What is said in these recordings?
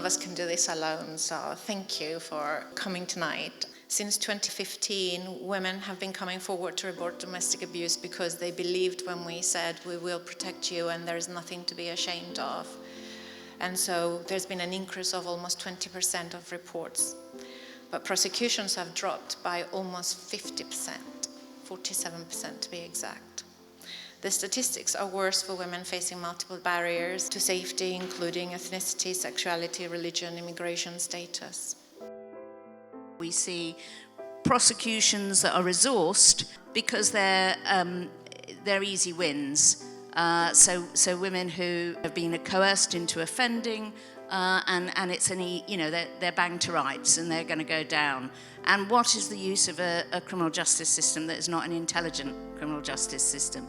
of us can do this alone, so thank you for coming tonight. Since 2015, women have been coming forward to report domestic abuse because they believed when we said we will protect you and there's nothing to be ashamed of. And so there's been an increase of almost 20% of reports. But prosecutions have dropped by almost 50%, 47% to be exact. The statistics are worse for women facing multiple barriers to safety, including ethnicity, sexuality, religion, immigration status. We see prosecutions that are resourced because they're easy wins. So women who have been coerced into offending, and it's they're banged to rights and they're going to go down. And what is the use of a criminal justice system that is not an intelligent criminal justice system?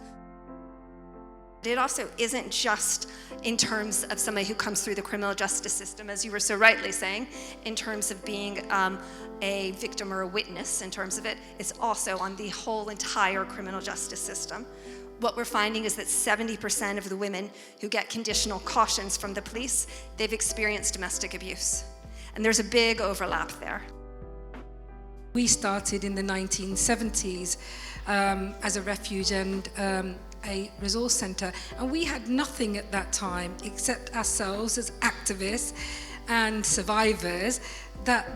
It also isn't just in terms of somebody who comes through the criminal justice system, as you were so rightly saying, in terms of being a victim or a witness, in terms of it. It's also on the whole entire criminal justice system. What we're finding is that 70% of the women who get conditional cautions from the police, they've experienced domestic abuse. And there's a big overlap there. We started in the 1970s as a refuge and a resource centre, and we had nothing at that time except ourselves as activists and survivors that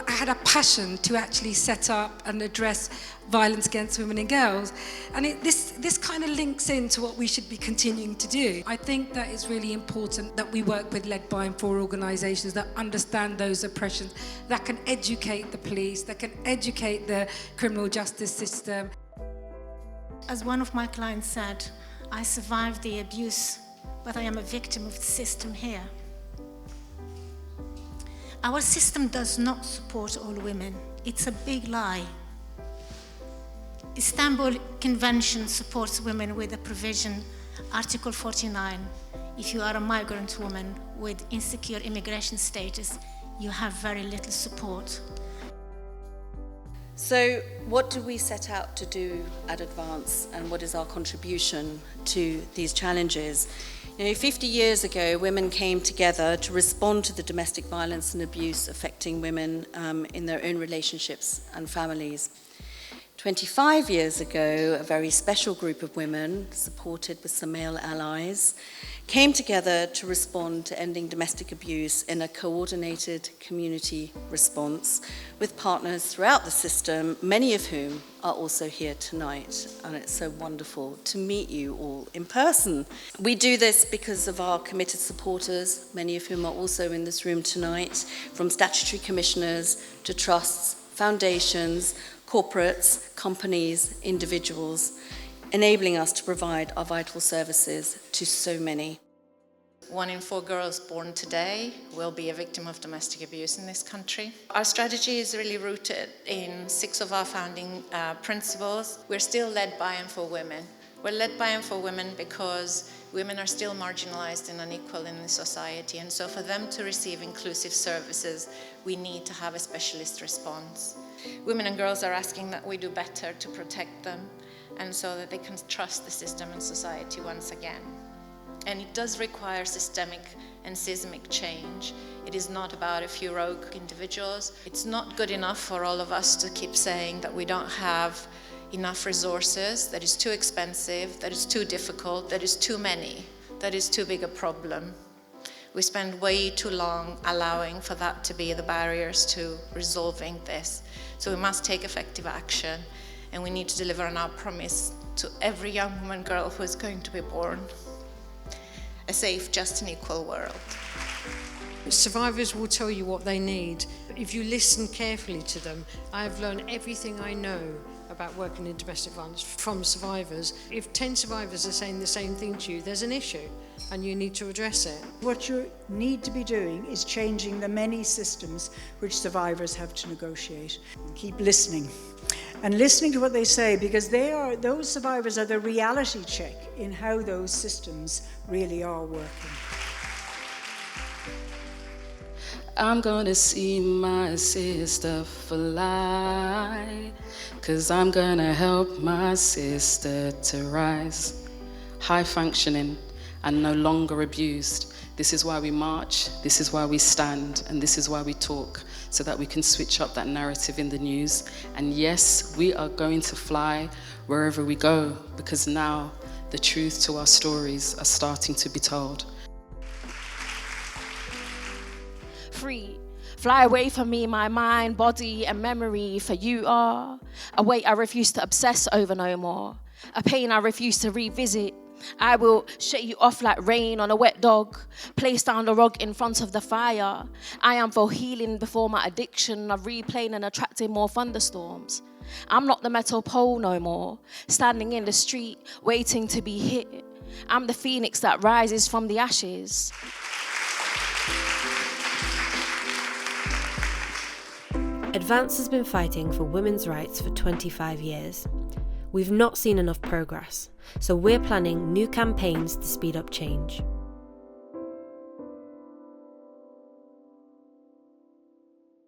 had a passion to actually set up and address violence against women and girls. And this kind of links into what we should be continuing to do. I think that it's really important that we work with led by and for organisations that understand those oppressions, that can educate the police, that can educate the criminal justice system. As one of my clients said, I survived the abuse, but I am a victim of the system here. Our system does not support all women. It's a big lie. Istanbul Convention supports women with a provision, Article 49. If you are a migrant woman with insecure immigration status, you have very little support. So what do we set out to do at Advance, and what is our contribution to these challenges? 50 years ago, women came together to respond to the domestic violence and abuse affecting women in their own relationships and families. 25 years ago, a very special group of women, supported with some male allies, came together to respond to ending domestic abuse in a coordinated community response with partners throughout the system, many of whom are also here tonight. And it's so wonderful to meet you all in person. We do this because of our committed supporters, many of whom are also in this room tonight, from statutory commissioners to trusts, foundations, corporates, companies, individuals, enabling us to provide our vital services to so many. 1 in 4 girls born today will be a victim of domestic abuse in this country. Our strategy is really rooted in 6 of our founding principles. We're still led by and for women. We're led by and for women because women are still marginalized and unequal in the society, and so for them to receive inclusive services, we need to have a specialist response. Women and girls are asking that we do better to protect them, and so that they can trust the system and society once again. And it does require systemic and seismic change. It is not about a few rogue individuals. It's not good enough for all of us to keep saying that we don't have enough resources, that is too expensive, that is too difficult, that is too many, that is too big a problem. We spend way too long allowing for that to be the barriers to resolving this. So we must take effective action, and we need to deliver on our promise to every young woman and girl who is going to be born. A safe, just and equal world. Survivors will tell you what they need. If you listen carefully to them, I have learned everything I know about working in domestic violence from survivors. If 10 survivors are saying the same thing to you, there's an issue and you need to address it. What you need to be doing is changing the many systems which survivors have to negotiate. Keep listening and listening to what they say, because those survivors are the reality check in how those systems really are working. I'm gonna see my sister fly, 'cause I'm gonna help my sister to rise. High functioning, and no longer abused. This is why we march, this is why we stand, and this is why we talk, so that we can switch up that narrative in the news. And yes, we are going to fly wherever we go, because now the truth to our stories are starting to be told. Free. Fly away from me, my mind, body and memory, for you are a weight I refuse to obsess over no more, a pain I refuse to revisit. I will shake you off like rain on a wet dog, place down the rug in front of the fire. I am for healing before my addiction of replaying and attracting more thunderstorms. I'm not the metal pole no more, standing in the street, waiting to be hit. I'm the phoenix that rises from the ashes. Advance has been fighting for women's rights for 25 years. We've not seen enough progress, so we're planning new campaigns to speed up change.